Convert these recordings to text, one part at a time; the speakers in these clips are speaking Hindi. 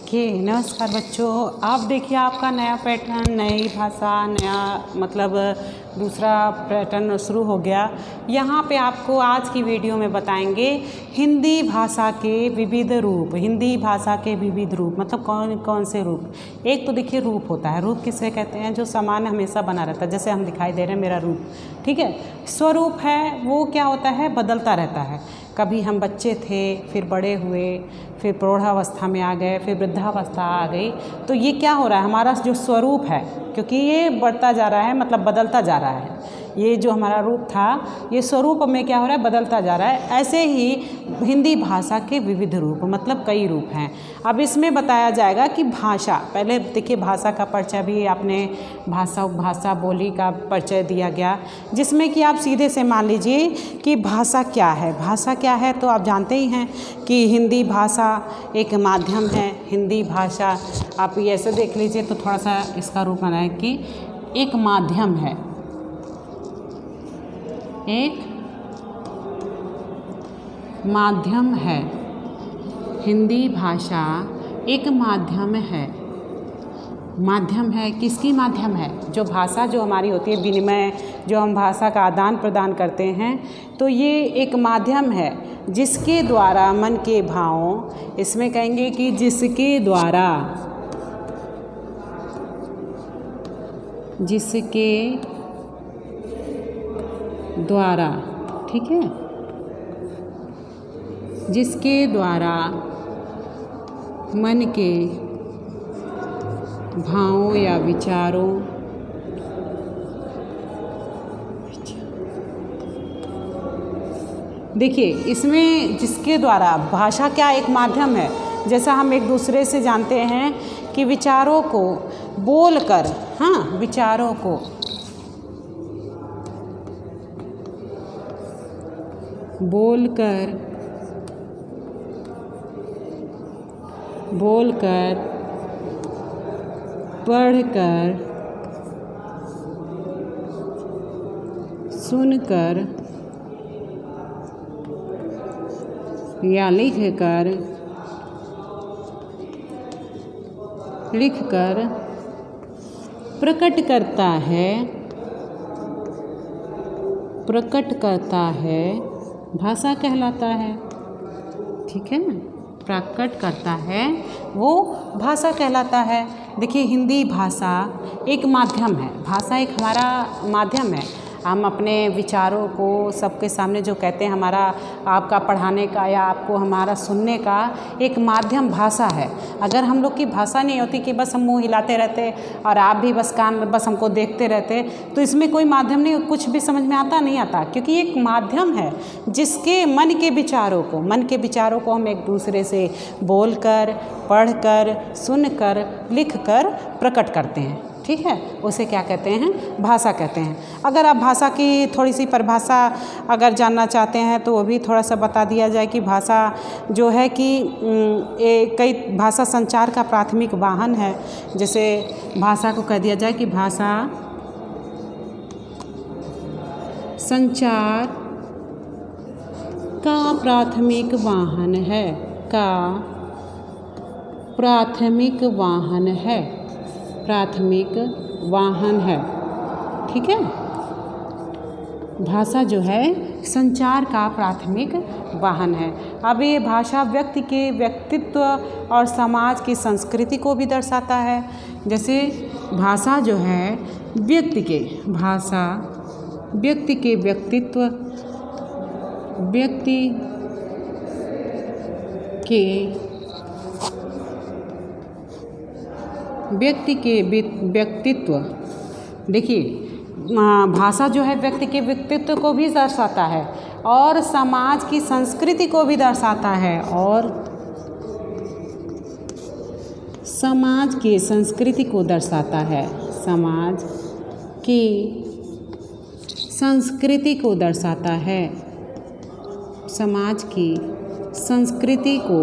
नमस्कार बच्चों। आप देखिए आपका नया पैटर्न, नई भाषा, नया मतलब दूसरा पैटर्न शुरू हो गया। यहाँ पे आपको आज की वीडियो में बताएंगे हिंदी भाषा के विविध रूप। हिंदी भाषा के विविध रूप मतलब कौन कौन से रूप। एक तो देखिए रूप होता है। रूप किसे कहते हैं? जो समान हमेशा बना रहता है। जैसे हम दिखाई दे रहे हैं मेरा रूप, ठीक है। स्वरूप है वो क्या होता है? बदलता रहता है। कभी हम बच्चे थे, फिर बड़े हुए, फिर प्रौढ़ावस्था में आ गए, फिर वृद्धावस्था आ गई। तो ये क्या हो रहा है? हमारा जो स्वरूप है, क्योंकि ये बढ़ता जा रहा है मतलब बदलता जा रहा है। ये जो हमारा रूप था ये स्वरूप में क्या हो रहा है? बदलता जा रहा है। ऐसे ही हिंदी भाषा के विविध रूप मतलब कई रूप हैं। अब इसमें बताया जाएगा कि भाषा, पहले देखिए भाषा का परिचय भी आपने भाषा बोली का परिचय दिया गया, जिसमें कि आप सीधे से मान लीजिए कि भाषा क्या है। भाषा क्या है तो आप जानते ही हैं कि हिंदी भाषा एक माध्यम है। हिंदी भाषा आप ये ऐसे देख लीजिए तो थोड़ा सा इसका रूप बनाए कि एक माध्यम है। एक माध्यम है। हिंदी भाषा एक माध्यम है। माध्यम है किसकी? माध्यम है जो भाषा जो हमारी होती है, विनिमय, जो हम भाषा का आदान प्रदान करते हैं, तो ये एक माध्यम है जिसके द्वारा मन के भावों, इसमें कहेंगे कि जिसके द्वारा, ठीक है, जिसके द्वारा मन के भावों या विचारों देखिए इसमें जिसके द्वारा, भाषा क्या एक माध्यम है। जैसा हम एक दूसरे से जानते हैं कि विचारों को बोलकर, हाँ, विचारों को बोलकर पढ़कर, सुनकर या लिखकर प्रकट करता है भाषा कहलाता है, ठीक है ना। प्रकट करता है वो भाषा कहलाता है। देखिए हिंदी भाषा एक माध्यम है। भाषा एक हमारा माध्यम है। हम अपने विचारों को सबके सामने जो कहते हैं, हमारा आपका पढ़ाने का या आपको हमारा सुनने का एक माध्यम भाषा है। अगर हम लोग की भाषा नहीं होती कि बस हम मुंह हिलाते रहते और आप भी बस बस हमको देखते रहते, तो इसमें कोई माध्यम नहीं, कुछ भी समझ में आता नहीं आता। क्योंकि ये एक माध्यम है जिसके मन के विचारों को हम एक दूसरे से बोलकर, पढ़कर, सुनकर, लिखकर प्रकट करते हैं, ठीक है। उसे क्या कहते हैं? भाषा कहते हैं। अगर आप भाषा की थोड़ी सी परिभाषा अगर जानना चाहते हैं तो वो भी थोड़ा सा बता दिया जाए कि भाषा जो है कि कई भाषा संचार का प्राथमिक वाहन है। जैसे भाषा को कह दिया जाए कि भाषा संचार का प्राथमिक वाहन है, ठीक है। भाषा जो है संचार का प्राथमिक वाहन है। अब ये भाषा व्यक्ति के व्यक्तित्व और समाज की संस्कृति को भी दर्शाता है। जैसे भाषा जो है व्यक्ति के व्यक्तित्व, देखिए भाषा जो है व्यक्ति के व्यक्तित्व को भी दर्शाता है और समाज की संस्कृति को भी दर्शाता है, और समाज की संस्कृति को दर्शाता है। समाज की संस्कृति को दर्शाता है। समाज की संस्कृति को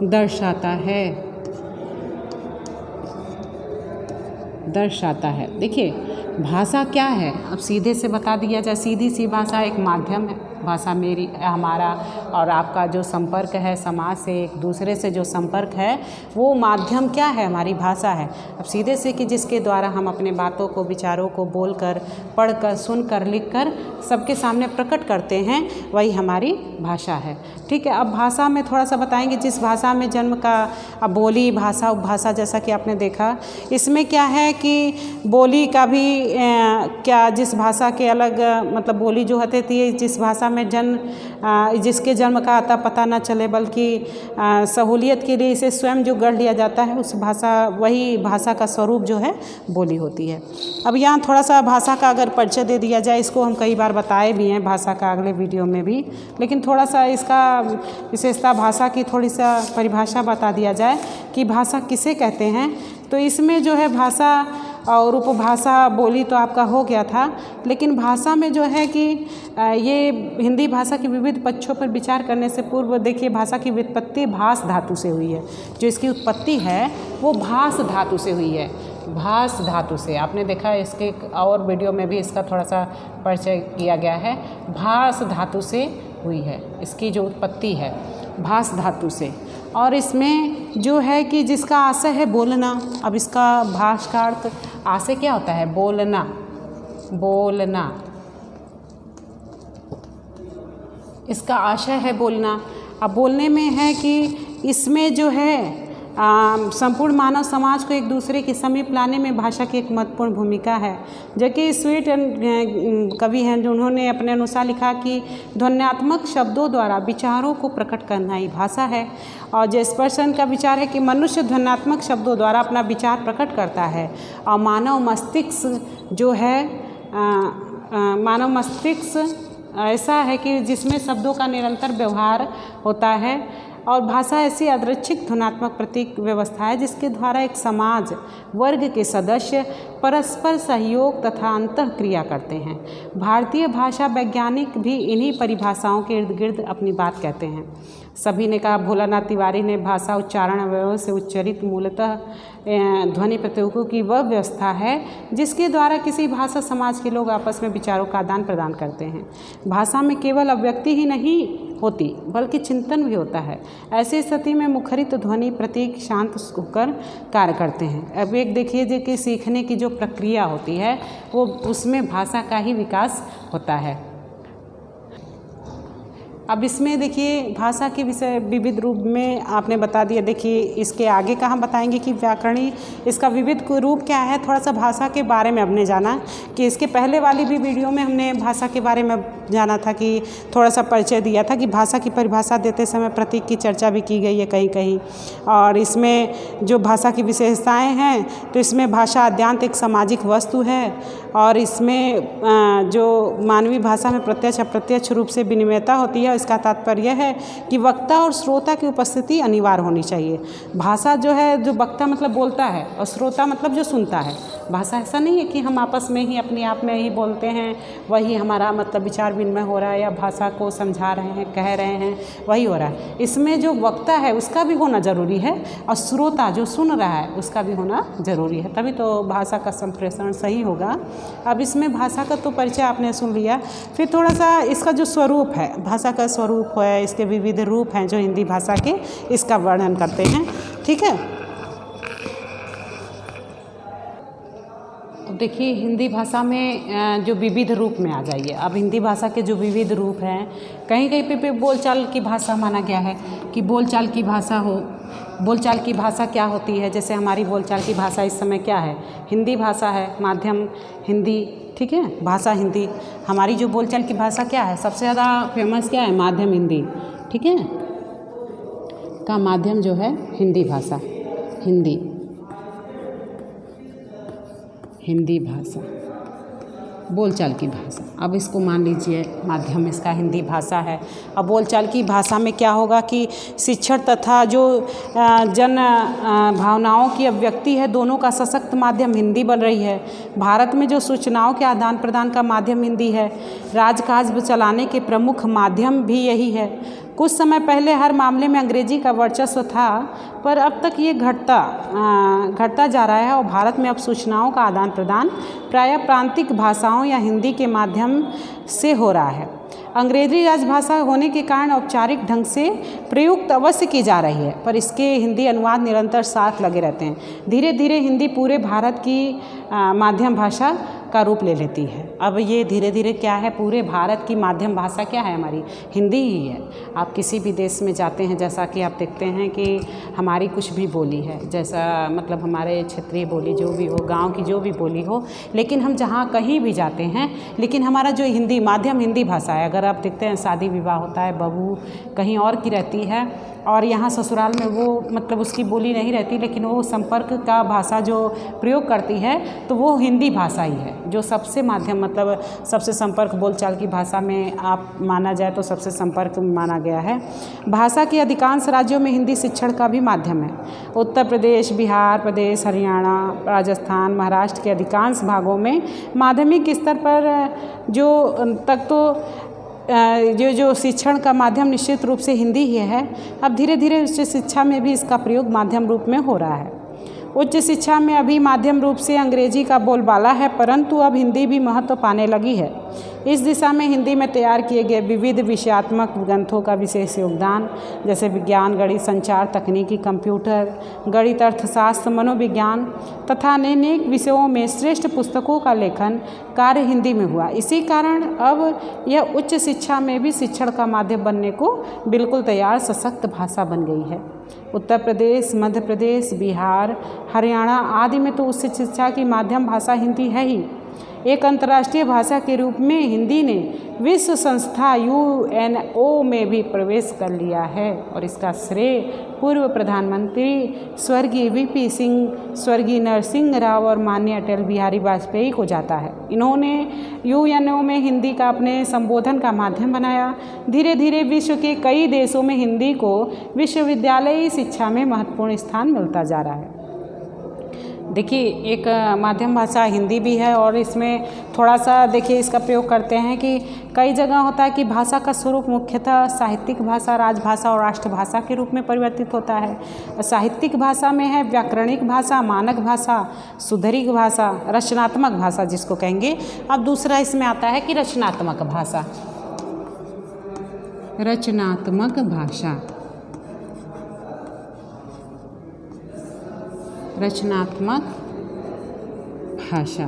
दर्शाता है। देखिए भाषा क्या है, अब सीधे से बता दिया जाए। सीधी सी भाषा एक माध्यम है। भाषा मेरी हमारा और आपका जो संपर्क है समाज से, एक दूसरे से जो संपर्क है, वो माध्यम क्या है? हमारी भाषा है। अब सीधे से कि जिसके द्वारा हम अपने बातों को, विचारों को बोलकर, पढ़कर, सुनकर, लिखकर सबके सामने प्रकट करते हैं, वही हमारी भाषा है। ठीक है। अब भाषा में थोड़ा सा बताएंगे। जिस भाषा में जन्म का, अब बोली, भाषा, उपभाषा, जैसा कि आपने देखा, इसमें क्या है कि बोली का भी क्या, जिस भाषा के अलग मतलब बोली जो होती थी, जिस भाषा में जिसके जन्म का आता पता न चले, बल्कि सहूलियत के लिए इसे स्वयं जो गढ़ लिया जाता है, उस भाषा, वही भाषा का स्वरूप जो है बोली होती है। अब यहाँ थोड़ा सा भाषा का अगर परिचय दे दिया जाए, इसको हम कई बार बताए भी हैं भाषा का अगले वीडियो में भी, लेकिन थोड़ा सा इसका विशेषता, भाषा की थोड़ी सा परिभाषा बता दिया जाए कि भाषा किसे कहते हैं। तो इसमें जो है भाषा और उपभाषा, बोली तो आपका हो गया था, लेकिन भाषा में जो है कि ये हिंदी भाषा के विविध पक्षों पर विचार करने से पूर्व देखिए, भाषा की व्युत्पत्ति भास धातु से हुई है। जो इसकी उत्पत्ति है वो भास धातु से हुई है, भास धातु से। आपने देखा इसके और वीडियो में भी इसका थोड़ा सा परिचय किया गया है। भास धातु से हुई है, इसकी जो उत्पत्ति है भास धातु से। और इसमें जो है कि जिसका आशय है बोलना। अब इसका भाष का अर्थ, आशय क्या होता है? बोलना, बोलना, इसका आशय है बोलना। अब बोलने में है कि इसमें जो है संपूर्ण मानव समाज को एक दूसरे के समीप लाने में भाषा की एक महत्वपूर्ण भूमिका है। जबकि स्वीट कवि हैं जो उन्होंने अपने अनुसार लिखा कि ध्वन्यात्मक शब्दों द्वारा विचारों को प्रकट करना ही भाषा है। और जेस्पर्सन का विचार है कि मनुष्य ध्वन्यात्मक शब्दों द्वारा अपना विचार प्रकट करता है, और मानव मस्तिष्क जो है मानव मस्तिष्क ऐसा है कि जिसमें शब्दों का निरंतर व्यवहार होता है। और भाषा ऐसी यादृच्छिक ध्वन्यात्मक प्रतीक व्यवस्था है जिसके द्वारा एक समाज वर्ग के सदस्य परस्पर सहयोग तथा अंतःक्रिया करते हैं। भारतीय भाषा वैज्ञानिक भी इन्हीं परिभाषाओं के इर्द गिर्द अपनी बात कहते हैं। सभी ने कहा, भोलानाथ तिवारी ने, भाषा उच्चारण अवयवों से उच्चरित मूलतः ध्वनि प्रतीकों की वह व्यवस्था है जिसके द्वारा किसी भाषा समाज के लोग आपस में विचारों का आदान प्रदान करते हैं। भाषा में केवल अभिव्यक्ति ही नहीं होती बल्कि चिंतन भी होता है। ऐसी स्थिति में मुखरित ध्वनि प्रतीक शांत होकर कार्य करते हैं। अब एक देखिए कि सीखने की जो प्रक्रिया होती है वो उसमें भाषा का ही विकास होता है। अब इसमें देखिए भाषा के विषय विविध रूप में आपने बता दिया। देखिए इसके आगे का हम बताएंगे कि व्याकरणी इसका विविध रूप क्या है। थोड़ा सा भाषा के बारे में हमने जाना कि इसके पहले वाली भी वीडियो में हमने भाषा के बारे में जाना था कि थोड़ा सा परिचय दिया था कि भाषा की परिभाषा देते समय प्रतीक की चर्चा भी की गई है कहीं कहीं। और इसमें जो भाषा की विशेषताएँ हैं तो इसमें भाषा आद्यांत एक सामाजिक वस्तु है और इसमें जो मानवीय भाषा में प्रत्यक्ष अप्रत्यक्ष रूप से विनिमयता होती है। इसका तात्पर्य है कि वक्ता और श्रोता की उपस्थिति अनिवार्य होनी चाहिए। भाषा जो है, जो वक्ता मतलब बोलता है और श्रोता मतलब जो सुनता है। भाषा ऐसा नहीं है कि हम आपस में ही अपने आप में ही बोलते हैं, वही हमारा मतलब विचार विनिमय हो रहा है या भाषा को समझा रहे हैं, कह रहे हैं, वही हो रहा है। इसमें जो वक्ता है उसका भी होना ज़रूरी है और श्रोता जो सुन रहा है उसका भी होना ज़रूरी है, तभी तो भाषा का संप्रेषण सही होगा। अब इसमें भाषा का तो परिचय आपने सुन लिया, फिर थोड़ा सा इसका जो स्वरूप है, भाषा का स्वरूप है, इसके विविध रूप हैं जो हिंदी भाषा के, इसका वर्णन करते हैं। ठीक है। अब देखिए हिंदी भाषा में जो विविध रूप में आ जाइए। अब हिंदी भाषा के जो विविध रूप हैं, कहीं कहीं पे बोलचाल की भाषा माना गया है कि बोलचाल की भाषा हो। बोलचाल की भाषा क्या होती है? जैसे हमारी बोलचाल की भाषा इस समय क्या है? हिंदी भाषा है, माध्यम हिंदी। ठीक है, भाषा हिंदी। हमारी जो बोलचाल की भाषा क्या है? सबसे ज़्यादा फेमस क्या है? माध्यम हिंदी। ठीक है, का माध्यम जो है हिंदी भाषा, हिंदी भाषा बोलचाल की भाषा। अब इसको मान लीजिए माध्यम इसका हिंदी भाषा है। अब बोलचाल की भाषा में क्या होगा कि शिक्षण तथा जो जन भावनाओं की अभिव्यक्ति है, दोनों का सशक्त माध्यम हिंदी बन रही है। भारत में जो सूचनाओं के आदान प्रदान का माध्यम हिंदी है। राजकाज चलाने के प्रमुख माध्यम भी यही है। कुछ समय पहले हर मामले में अंग्रेजी का वर्चस्व था, पर अब तक ये घटता जा रहा है और भारत में अब सूचनाओं का आदान प्रदान प्रायः प्रांतिक भाषाओं या हिंदी के माध्यम से हो रहा है। अंग्रेजी राजभाषा होने के कारण औपचारिक ढंग से प्रयुक्त अवश्य की जा रही है, पर इसके हिंदी अनुवाद निरंतर साथ लगे रहते हैं। धीरे धीरे हिंदी पूरे भारत की माध्यम भाषा का रूप ले लेती है। अब ये धीरे धीरे क्या है, पूरे भारत की माध्यम भाषा क्या है, हमारी हिंदी ही है। आप किसी भी देश में जाते हैं, जैसा कि आप देखते हैं कि हमारी कुछ भी बोली है, जैसा मतलब हमारे क्षेत्रीय बोली जो भी हो, गांव की जो भी बोली हो, लेकिन हम जहाँ कहीं भी जाते हैं, लेकिन हमारा जो हिंदी माध्यम हिंदी भाषा है। अगर आप देखते हैं शादी विवाह होता है, बहू कहीं और की रहती है और यहाँ ससुराल में वो मतलब उसकी बोली नहीं रहती, लेकिन वो संपर्क का भाषा जो प्रयोग करती है तो वो हिंदी भाषा ही है, जो सबसे माध्यम मतलब सबसे संपर्क बोलचाल की भाषा में आप माना जाए तो सबसे संपर्क माना गया है। भाषा के अधिकांश राज्यों में हिंदी शिक्षण का भी माध्यम है। उत्तर प्रदेश, बिहार प्रदेश, हरियाणा, राजस्थान, महाराष्ट्र के अधिकांश भागों में माध्यमिक स्तर पर जो शिक्षण का माध्यम निश्चित रूप से हिंदी ही है। अब धीरे धीरे उच्च शिक्षा में भी इसका प्रयोग माध्यम रूप में हो रहा है। उच्च शिक्षा में अभी माध्यम रूप से अंग्रेजी का बोलबाला है, परंतु अब हिंदी भी महत्व पाने लगी है। इस दिशा में हिंदी में तैयार किए गए विविध विषयात्मक ग्रंथों का विशेष योगदान, जैसे विज्ञान, गणित, संचार तकनीकी, कंप्यूटर, गणित, अर्थशास्त्र, मनोविज्ञान तथा अनेक विषयों में श्रेष्ठ पुस्तकों का लेखन कार्य हिंदी में हुआ। इसी कारण अब यह उच्च शिक्षा में भी शिक्षण का माध्यम बनने को बिल्कुल तैयार सशक्त भाषा बन गई है। उत्तर प्रदेश, मध्य प्रदेश, बिहार, हरियाणा आदि में तो उच्च शिक्षा की माध्यम भाषा हिंदी है ही। एक अंतर्राष्ट्रीय भाषा के रूप में हिंदी ने विश्व संस्था UNESCO में भी प्रवेश कर लिया है और इसका श्रेय पूर्व प्रधानमंत्री स्वर्गीय VP सिंह, स्वर्गीय नरसिंह राव और माननीय अटल बिहारी वाजपेयी को जाता है। इन्होंने UNESCO में हिंदी का अपने संबोधन का माध्यम बनाया। धीरे धीरे विश्व के कई देशों में हिंदी को विश्वविद्यालयी शिक्षा में महत्वपूर्ण स्थान मिलता जा रहा है। देखिए, एक माध्यम भाषा हिंदी भी है और इसमें थोड़ा सा देखिए इसका प्रयोग करते हैं कि कई जगह होता है कि भाषा का स्वरूप मुख्यतः साहित्यिक भाषा, राजभाषा और राष्ट्रभाषा के रूप में परिवर्तित होता है। साहित्यिक भाषा में है व्याकरणिक भाषा, मानक भाषा, सुधरिक भाषा, रचनात्मक भाषा जिसको कहेंगे। अब दूसरा इसमें आता है कि रचनात्मक भाषा। रचनात्मक भाषा, रचनात्मक भाषा।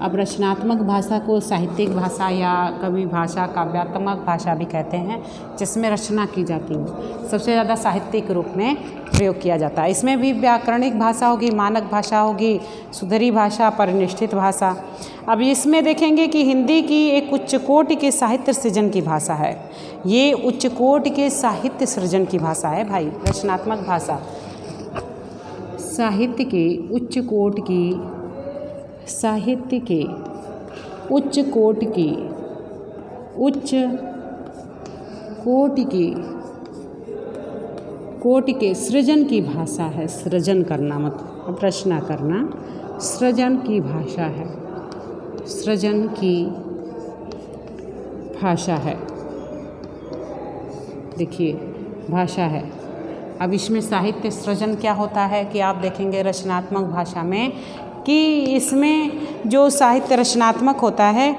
अब रचनात्मक भाषा को साहित्यिक भाषा या कवि भाषा, काव्यात्मक भाषा भी कहते हैं, जिसमें रचना की जाती है। सबसे ज़्यादा साहित्यिक रूप में प्रयोग किया जाता है। इसमें भी व्याकरणिक भाषा होगी, मानक भाषा होगी, सुधरी भाषा, परिनिष्ठित भाषा। अब इसमें देखेंगे कि हिंदी की एक उच्च कोटि के साहित्य सृजन की भाषा है। ये उच्च कोटि के साहित्य सृजन की भाषा है भाई, रचनात्मक भाषा। साहित्य के उच्च कोटि की, साहित्य के उच्च कोटि की, उच्च कोटि की, कोटि के सृजन की भाषा है। सृजन करना मतलब रचना करना, सृजन की भाषा है, सृजन की भाषा है। देखिए भाषा है। अब इसमें साहित्य सृजन क्या होता है कि आप देखेंगे रचनात्मक भाषा में कि इसमें जो साहित्य रचनात्मक होता है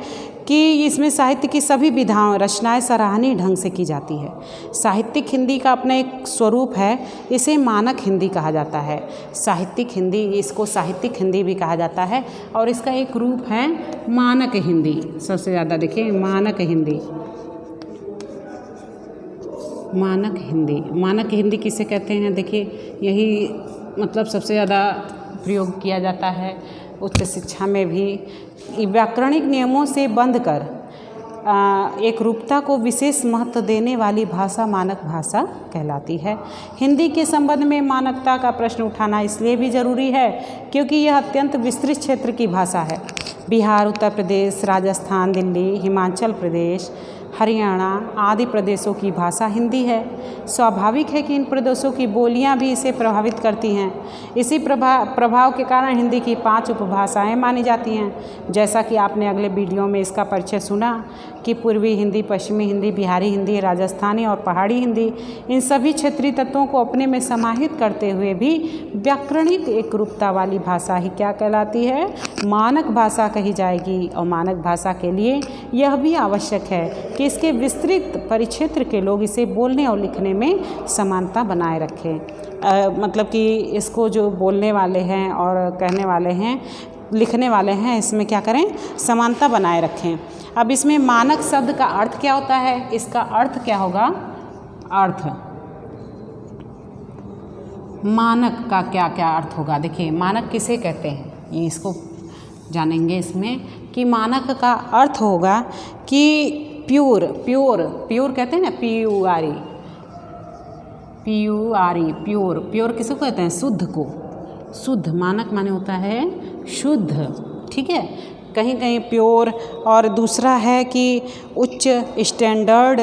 कि इसमें साहित्य की सभी विधाओं, रचनाएं सराहनीय ढंग से की जाती है। साहित्यिक हिंदी का अपना एक स्वरूप है, इसे मानक हिंदी कहा जाता है। साहित्यिक हिंदी, इसको साहित्यिक हिंदी भी कहा जाता है और इसका एक रूप है मानक हिंदी। सबसे ज़्यादा देखिए मानक हिंदी, मानक हिंदी। मानक हिंदी किसे कहते हैं? देखिए यही मतलब सबसे ज़्यादा प्रयोग किया जाता है उच्च शिक्षा में भी। व्याकरणिक नियमों से बंध कर एक रूपता को विशेष महत्व देने वाली भाषा मानक भाषा कहलाती है। हिंदी के संबंध में मानकता का प्रश्न उठाना इसलिए भी ज़रूरी है क्योंकि यह अत्यंत विस्तृत क्षेत्र की भाषा है। बिहार, उत्तर प्रदेश, राजस्थान, दिल्ली, हिमाचल प्रदेश, हरियाणा आदि प्रदेशों की भाषा हिंदी है। स्वाभाविक है कि इन प्रदेशों की बोलियां भी इसे प्रभावित करती हैं। इसी प्रभाव के कारण हिंदी की 5 उपभाषाएं मानी जाती हैं। जैसा कि आपने अगले वीडियो में इसका परिचय सुना कि पूर्वी हिंदी, पश्चिमी हिंदी, बिहारी हिंदी, राजस्थानी और पहाड़ी हिंदी, इन सभी क्षेत्रीय तत्वों को अपने में समाहित करते हुए भी व्याकरणिक एकरूपता वाली भाषा ही क्या कहलाती है? मानक भाषा कही जाएगी। और मानक भाषा के लिए यह भी आवश्यक है कि इसके विस्तृत परिक्षेत्र के लोग इसे बोलने और लिखने में समानता बनाए रखें। मतलब कि इसको जो बोलने वाले हैं और कहने वाले हैं, लिखने वाले हैं, इसमें क्या करें? समानता बनाए रखें। अब इसमें मानक शब्द का अर्थ क्या होता है? इसका अर्थ क्या होगा? अर्थ, मानक का क्या क्या अर्थ होगा? देखिए, मानक किसे कहते हैं, ये इसको जानेंगे इसमें कि मानक का अर्थ होगा कि प्योर कहते हैं ना, प्योर किसको कहते हैं? शुद्ध को। शुद्ध, मानक माने होता है शुद्ध, ठीक है। कहीं कहीं प्योर, और दूसरा है कि उच्च, स्टैंडर्ड,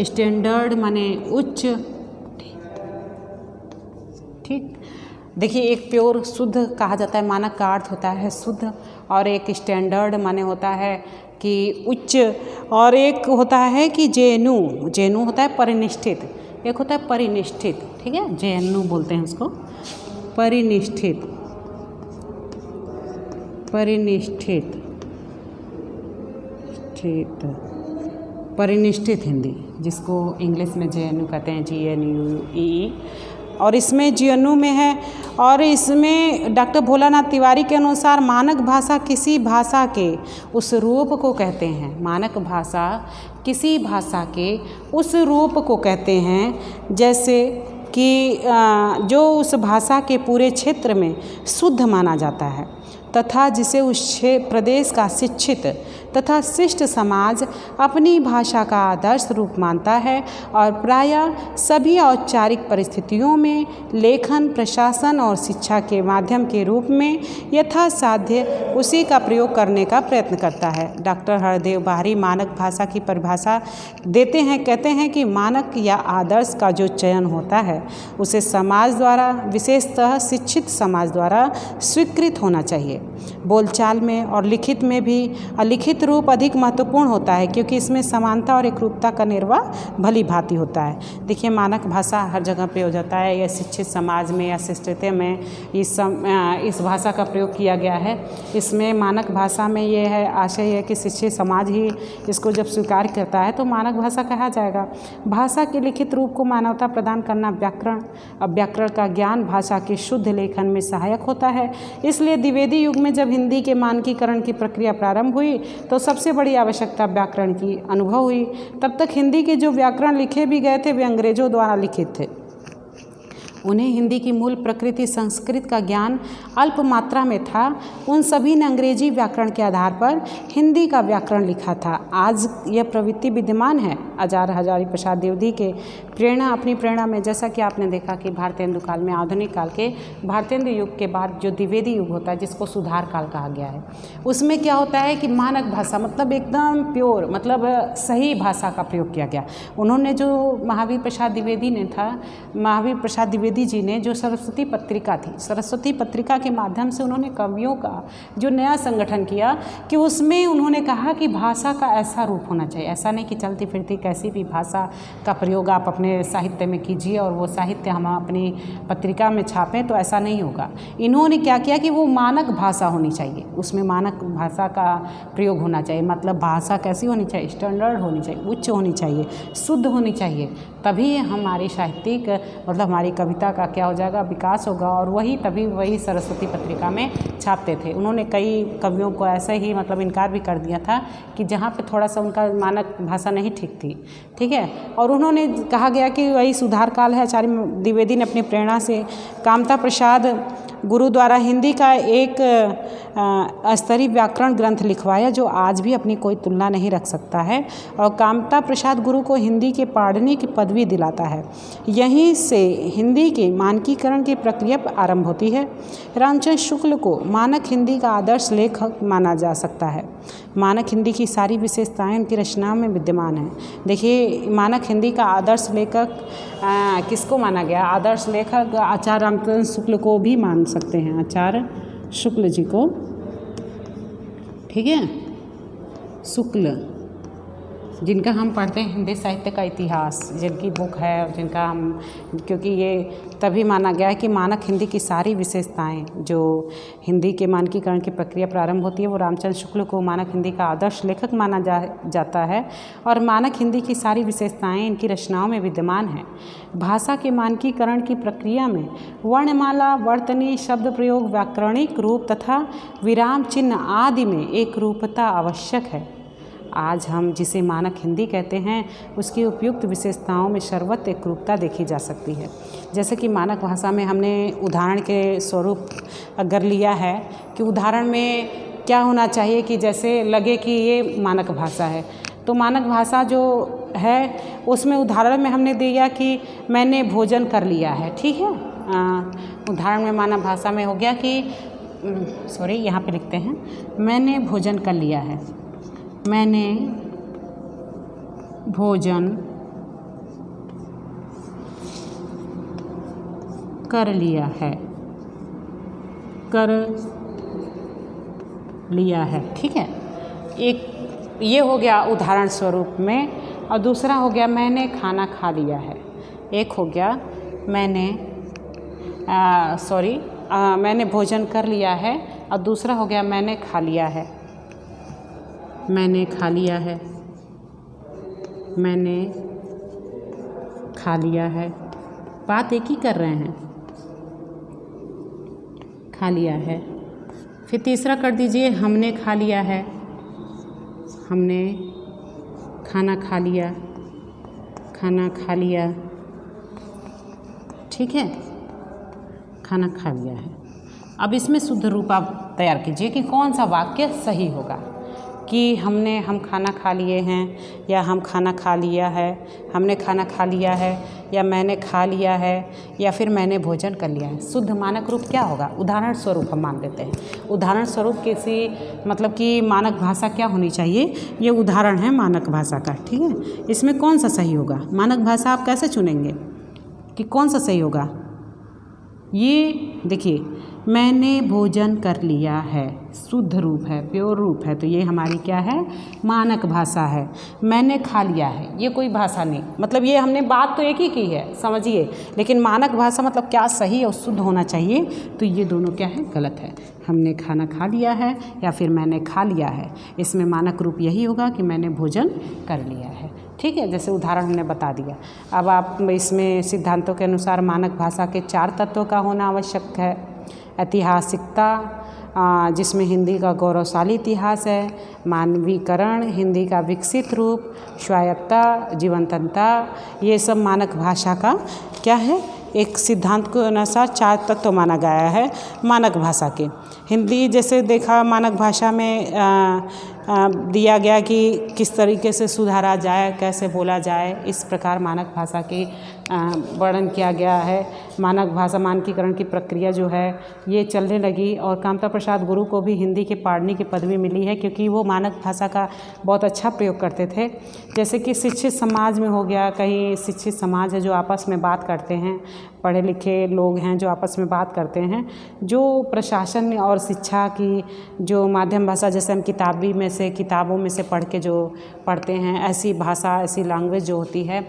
स्टैंडर्ड माने उच्च, ठीक। देखिए, एक प्योर शुद्ध कहा जाता है, मानक का अर्थ होता है शुद्ध, और एक स्टैंडर्ड माने होता है कि उच्च, और एक होता है कि जेनु होता है परिनिष्ठित, एक होता है परिनिष्ठित, ठीक है, जेनु बोलते हैं उसको, परिनिष्ठित हिंदी, जिसको इंग्लिश में जेएनयू कहते हैं, GNUE। और इसमें GNU में है। और इसमें डॉक्टर भोलानाथ तिवारी के अनुसार मानक भाषा किसी भाषा के उस रूप को कहते हैं। मानक भाषा किसी भाषा के उस रूप को कहते हैं जैसे कि जो उस भाषा के पूरे क्षेत्र में शुद्ध माना जाता है, तथा जिसे उस प्रदेश का शिक्षित तथा शिष्ट समाज अपनी भाषा का आदर्श रूप मानता है और प्रायः सभी औपचारिक परिस्थितियों में लेखन, प्रशासन और शिक्षा के माध्यम के रूप में यथासाध्य उसी का प्रयोग करने का प्रयत्न करता है। डॉक्टर हरदेव बाहरी मानक भाषा की परिभाषा देते हैं, कहते हैं कि मानक या आदर्श का जो चयन होता है उसे समाज द्वारा, विशेषतः शिक्षित समाज द्वारा स्वीकृत होना चाहिए। बोलचाल में और लिखित में भी अलिखित रूप अधिक महत्वपूर्ण होता है, क्योंकि इसमें समानता और एकरूपता का निर्वाह भली भांति होता है। देखिए, मानक भाषा हर जगह पे हो जाता है, या शिक्षित समाज में या शिष्टता में इस भाषा का प्रयोग किया गया है। इसमें मानक भाषा में ये है, आशय है कि शिक्षित समाज ही इसको जब स्वीकार करता है तो मानक भाषा कहा जाएगा। भाषा के लिखित रूप को मानवता प्रदान करना व्याकरण, अब व्याकरण का ज्ञान भाषा के शुद्ध लेखन में सहायक होता है। इसलिए द्विवेदी युग में जब हिंदी के मानकीकरण की प्रक्रिया प्रारंभ हुई तो सबसे बड़ी आवश्यकता व्याकरण की अनुभव हुई। तब तक हिंदी के जो व्याकरण लिखे भी गए थे वे अंग्रेजों द्वारा लिखित थे। उन्हें हिंदी की मूल प्रकृति संस्कृत का ज्ञान अल्प मात्रा में था। उन सभी ने अंग्रेजी व्याकरण के आधार पर हिंदी का व्याकरण लिखा था। आज यह प्रवृत्ति विद्यमान है। आचार्य हजारी प्रसाद द्विवेदी के अपनी प्रेरणा में, जैसा कि आपने देखा कि भारतेंदु काल में, आधुनिक काल के भारतेंदु युग के बाद जो द्विवेदी युग होता है, जिसको सुधार काल कहा गया है, उसमें क्या होता है कि मानक भाषा मतलब एकदम प्योर, मतलब सही भाषा का प्रयोग किया गया। उन्होंने जो महावीर प्रसाद द्विवेदी जी ने जो सरस्वती पत्रिका थी, सरस्वती पत्रिका के माध्यम से उन्होंने कवियों का जो नया संगठन किया कि उसमें उन्होंने कहा कि भाषा का ऐसा रूप होना चाहिए, ऐसा नहीं कि चलती फिरती कैसी भी भाषा का प्रयोग आप अपने साहित्य में कीजिए और वो साहित्य हम अपनी पत्रिका में छापें, तो ऐसा नहीं होगा। इन्होंने क्या किया कि वो मानक भाषा होनी चाहिए, उसमें मानक भाषा का प्रयोग होना चाहिए। मतलब भाषा कैसी होनी चाहिए? स्टैंडर्ड होनी चाहिए, उच्च होनी चाहिए, शुद्ध होनी चाहिए, तभी हमारी साहित्यिक मतलब हमारी कविता का क्या हो जाएगा? विकास होगा। और वही सरस्वती पत्रिका में छापते थे। उन्होंने कई कवियों को ऐसे ही मतलब इनकार भी कर दिया था कि जहाँ पे थोड़ा सा उनका मानक भाषा नहीं ठीक थी, ठीक है। और उन्होंने कहा गया कि वही सुधार काल है। आचार्य द्विवेदी ने अपनी प्रेरणा से कामता प्रसाद गुरु द्वारा हिंदी का एक स्तरीय व्याकरण ग्रंथ लिखवाया जो आज भी अपनी कोई तुलना नहीं रख सकता है, और कामता प्रसाद गुरु को हिंदी के पाढ़नी की पदवी दिलाता है। यहीं से हिंदी के मानकीकरण की प्रक्रिया आरंभ होती है। रामचंद्र शुक्ल को मानक हिंदी का आदर्श लेखक माना जा सकता है। मानक हिंदी की सारी विशेषताएं उनकी रचनाओं में विद्यमान हैं। देखिए, मानक हिंदी का आदर्श लेखक किसको माना गया? आदर्श लेखक आचार्य रामचंद्र शुक्ल को भी मान सकते हैं, आचार्य शुक्ल जी को, ठीक है, शुक्ल, जिनका हम पढ़ते हैं हिंदी साहित्य का इतिहास, जिनकी बुक है और जिनका हम, क्योंकि ये तभी माना गया है कि मानक हिंदी की सारी विशेषताएं जो हिंदी के मानकीकरण की प्रक्रिया प्रारंभ होती है वो रामचंद्र शुक्ल को मानक हिंदी का आदर्श लेखक माना जाता है, और मानक हिंदी की सारी विशेषताएं इनकी रचनाओं में विद्यमान हैं। भाषा के मानकीकरण की प्रक्रिया में वर्णमाला, वर्तनी, शब्द प्रयोग, व्याकरणिक रूप तथा विराम चिन्ह आदि में एक रूपता आवश्यक है। आज हम जिसे मानक हिंदी कहते हैं उसकी उपयुक्त विशेषताओं में सर्वत्र एकरूपता देखी जा सकती है। जैसे कि मानक भाषा में हमने उदाहरण के स्वरूप अगर लिया है कि उदाहरण में क्या होना चाहिए कि जैसे लगे कि ये मानक भाषा है, तो मानक भाषा जो है उसमें उदाहरण में हमने दिया कि मैंने भोजन कर लिया है, ठीक है। उदाहरण में मानक भाषा में हो गया कि यहाँ पे लिखते हैं, मैंने भोजन कर लिया है, मैंने भोजन कर लिया है, कर लिया है, ठीक है। एक ये हो गया उदाहरण स्वरूप में, और दूसरा हो गया मैंने खाना खा लिया है। एक हो गया मैंने भोजन कर लिया है, और दूसरा हो गया मैंने खा लिया है, मैंने खा लिया है, मैंने खा लिया है। बात एक ही कर रहे हैं, खा लिया है। फिर तीसरा कर दीजिए, हमने खा लिया है, हमने खाना खा लिया, खाना खा लिया, ठीक है, खाना खा लिया है। अब इसमें शुद्ध रूप आप तैयार कीजिए कि कौन सा वाक्य सही होगा, कि हम खाना खा लिए हैं, या हम खाना खा लिया है, हमने खाना खा लिया है, या मैंने खा लिया है, या फिर मैंने भोजन कर लिया है। शुद्ध मानक रूप क्या होगा? उदाहरण स्वरूप हम मान लेते हैं। उदाहरण स्वरूप किसी मतलब कि मानक भाषा क्या होनी चाहिए, ये उदाहरण है मानक भाषा का, ठीक है। इसमें कौन सा सही होगा? मानक भाषा आप कैसे चुनेंगे कि कौन सा सही होगा? ये देखिए, मैंने भोजन कर लिया है, शुद्ध रूप है, प्योर रूप है, तो ये हमारी क्या है? मानक भाषा है। मैंने खा लिया है, ये कोई भाषा नहीं, मतलब ये हमने बात तो एक ही की है, समझिए, लेकिन मानक भाषा मतलब क्या सही और शुद्ध होना चाहिए, तो ये दोनों क्या है? गलत है। हमने खाना खा लिया है या फिर मैंने खा लिया है, इसमें मानक रूप यही होगा कि मैंने भोजन कर लिया है, ठीक है। जैसे उदाहरण हमने बता दिया। अब आप इसमें सिद्धांतों के अनुसार मानक भाषा के 4 तत्वों का होना आवश्यक है। ऐतिहासिकता, जिसमें हिंदी का गौरवशाली इतिहास है, मानवीकरण, हिंदी का विकसित रूप, स्वायत्तता, जीवंतता, ये सब मानक भाषा का क्या है? एक सिद्धांत के अनुसार 4 तत्व माना गया है मानक भाषा के। हिंदी जैसे देखा मानक भाषा में दिया गया कि किस तरीके से सुधारा जाए, कैसे बोला जाए, इस प्रकार मानक भाषा की वर्णन किया गया है। मानक भाषा मानकीकरण की प्रक्रिया जो है ये चलने लगी, और कामता प्रसाद गुरु को भी हिंदी के पाढ़नी की पदवी मिली है, क्योंकि वो मानक भाषा का बहुत अच्छा प्रयोग करते थे। जैसे कि शिक्षित समाज में हो गया, कहीं शिक्षित समाज है जो आपस में बात करते हैं, पढ़े लिखे लोग हैं जो आपस में बात करते हैं, जो प्रशासन और शिक्षा की जो माध्यम भाषा, जैसे हम किताबों में से पढ़ के जो पढ़ते हैं, ऐसी भाषा, ऐसी लैंग्वेज जो होती है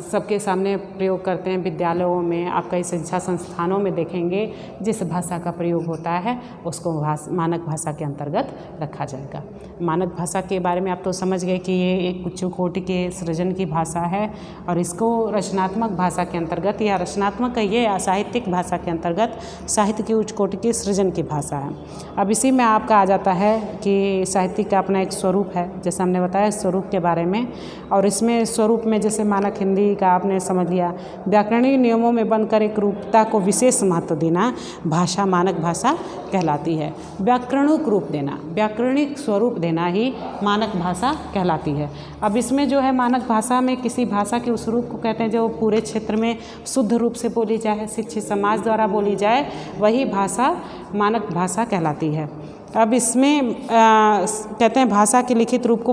सबके सामने प्रयोग करते हैं। विद्यालयों में, आप कई शिक्षा संस्थानों में देखेंगे जिस भाषा का प्रयोग होता है उसको मानक भाषा के अंतर्गत रखा जाएगा। मानक भाषा के बारे में आप तो समझ गए कि ये एक उच्च कोटि के सृजन की भाषा है, और इसको रचनात्मक भाषा के अंतर्गत, या रचनात्मक ये या साहित्यिक भाषा के अंतर्गत साहित्य की उच्च कोटि के सृजन की भाषा है। अब इसी में आपका आ जाता है कि साहित्य का अपना एक स्वरूप है, जैसे हमने बताया स्वरूप के बारे में, और इसमें स्वरूप में जैसे मानक हिंदी का तरीका आपने समझ लिया। व्याकरणिक नियमों में बनकर एक रूपता को विशेष महत्व देना भाषा मानक भाषा कहलाती है। व्याकरणिक रूप देना, व्याकरणिक स्वरूप देना ही मानक भाषा कहलाती है। अब इसमें जो है मानक भाषा में किसी भाषा के उस रूप को कहते हैं जो पूरे क्षेत्र में शुद्ध रूप से बोली जाए, शिक्षित समाज द्वारा बोली जाए, वही भाषा मानक भाषा कहलाती है। अब इसमें कहते हैं भाषा के लिखित रूप को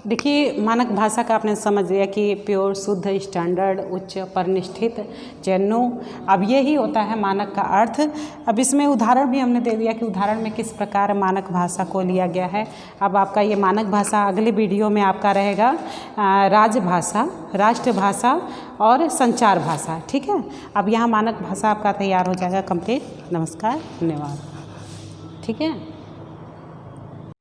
देखिए, मानक भाषा का आपने समझ लिया कि प्योर, शुद्ध, स्टैंडर्ड, उच्च, परिनिष्ठित, जैनो। अब यही होता है मानक का अर्थ। अब इसमें उदाहरण भी हमने दे दिया कि उदाहरण में किस प्रकार मानक भाषा को लिया गया है। अब आपका ये मानक भाषा अगले वीडियो में आपका रहेगा राजभाषा, राष्ट्रभाषा और संचार भाषा। ठीक है, अब यहाँ मानक भाषा आपका तैयार हो जाएगा कंप्लीट। नमस्कार, धन्यवाद। ठीक है।